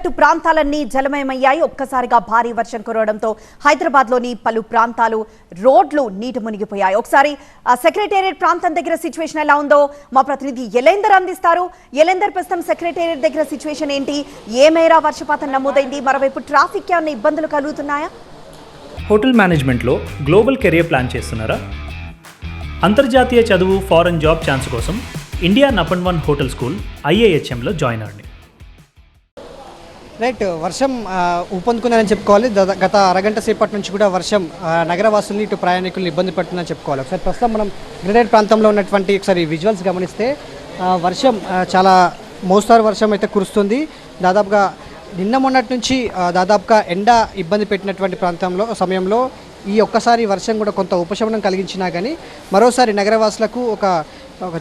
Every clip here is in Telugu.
లోతట్టు ప్రాంతాలన్నీ జలమయమయ్యాయి. ఒక్కసారిగా భారీ వర్షం కురవడంతో హైదరాబాద్లోని పలు ప్రాంతాలు రోడ్లు నీట మునిగిపోయాయి. ఒకసారి సెక్రటేరియట్ ప్రాంతం దగ్గర సిచ్యువేషన్ ఎలా ఉందో మా ప్రతినిధి ఎలేందర్ అందిస్తారు. ఎలేందర్, ప్రస్తుతం సెక్రటేరియట్ దగ్గర సిచ్యువేషన్ ఏంటి? ఏ మేర వర్షపాతం నమోదైంది? మరోవైపు ట్రాఫిక్ ఏమైనా ఇబ్బందులు కలుగుతున్నాయా? హోటల్ మేనేజ్మెంట్లో గ్లోబల్ కెరియర్ ప్లాన్ చేస్తున్నారా? అంతర్జాతీయ చదువు, ఫారెన్ జాబ్ ఛాన్స్ కోసం ఇండియా నంబర్ 1 హోటల్ స్కూల్ IIHMలో జాయిన్ అవ్వండి. రైట్, వర్షం ఊపందుకుందని చెప్పుకోవాలి. గత అరగంట సేపటి నుంచి కూడా వర్షం నగరవాసుల్ని ఇటు ప్రయాణికులను ఇబ్బంది పడుతుందని చెప్పుకోవాలి. ఒకసారి ప్రస్తుతం మనం గ్రేటర్ ప్రాంతంలో ఉన్నటువంటి ఒకసారి విజువల్స్ గమనిస్తే వర్షం చాలా మోస్తారు వర్షం అయితే కురుస్తుంది. దాదాపుగా నిన్న మొన్నటి నుంచి దాదాపుగా ఎండ ఇబ్బంది పెట్టినటువంటి సమయంలో ఈ ఒక్కసారి వర్షం కూడా కొంత ఉపశమనం కలిగించినా కానీ మరోసారి నగరవాసులకు ఒక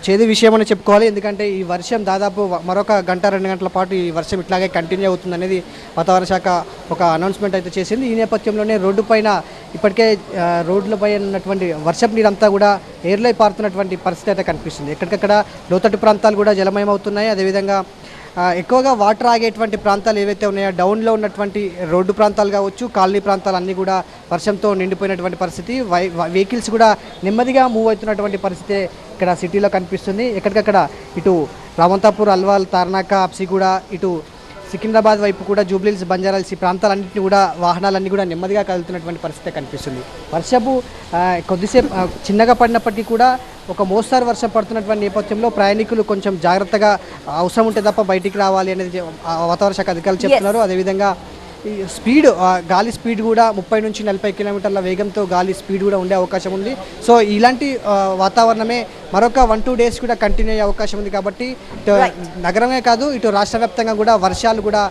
చేదు విషయం అని చెప్పుకోవాలి. ఎందుకంటే ఈ వర్షం దాదాపు మరొక గంట 2 గంటల పాటు ఈ వర్షం ఇట్లాగే కంటిన్యూ అవుతుంది అనేది వాతావరణ శాఖ ఒక అనౌన్స్మెంట్ అయితే చేసింది. ఈ నేపథ్యంలోనే ఇప్పటికే రోడ్లపై ఉన్నటువంటి వర్షపు నీరంతా కూడా ఏర్లై పారుతున్నటువంటి పరిస్థితి అయితే కనిపిస్తుంది. ఎక్కడికక్కడ లోతట్టు ప్రాంతాలు కూడా జలమయం అవుతున్నాయి. అదేవిధంగా ఎక్కువగా వాటర్ ఆగేటువంటి ప్రాంతాలు ఏవైతే ఉన్నాయో డౌన్లో ఉన్నటువంటి రోడ్డు ప్రాంతాలు కావచ్చు, కాలనీ ప్రాంతాలు అన్నీ కూడా వర్షంతో నిండిపోయినటువంటి పరిస్థితి. వెహికల్స్ కూడా నెమ్మదిగా మూవ్ అవుతున్నటువంటి పరిస్థితి ఇక్కడ సిటీలో కనిపిస్తుంది. ఎక్కడికక్కడ ఇటు రామంతాపూర్, అల్వాల్, తార్నాక, అప్సిగూడ, ఇటు సికింద్రాబాద్ వైపు కూడా జూబ్లీహిల్స్, బంజారాహిల్స్ ఈ ప్రాంతాలన్నింటినీ కూడా వాహనాలన్నీ కూడా నెమ్మదిగా కదులుతున్నటువంటి పరిస్థితి కనిపిస్తుంది. వర్షపు కొద్దిసేపు చిన్నగా పడినప్పటికీ కూడా ఒక మోస్తారు వర్షం పడుతున్నటువంటి నేపథ్యంలో ప్రయాణికులు కొంచెం జాగ్రత్తగా అవసరం ఉంటే తప్ప బయటికి రావాలి అనేది వాతావరణ శాఖ అధికారులు చెప్తున్నారు. అదేవిధంగా ఈ స్పీడ్, గాలి స్పీడ్ కూడా 30 నుంచి 40 కిలోమీటర్ల వేగంతో గాలి స్పీడ్ కూడా ఉండే అవకాశం ఉంది. సో ఇలాంటి వాతావరణమే మరొక 1-2 డేస్ కూడా కంటిన్యూ అయ్యే అవకాశం ఉంది. కాబట్టి నగరమే కాదు ఇటు రాష్ట్ర వ్యాప్తంగా కూడా వర్షాలు కూడా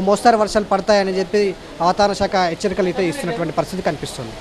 మోస్తారు వర్షాలు పడతాయని చెప్పి వాతావరణ శాఖ హెచ్చరికలు అయితే ఇస్తున్నటువంటి పరిస్థితి కనిపిస్తుంది.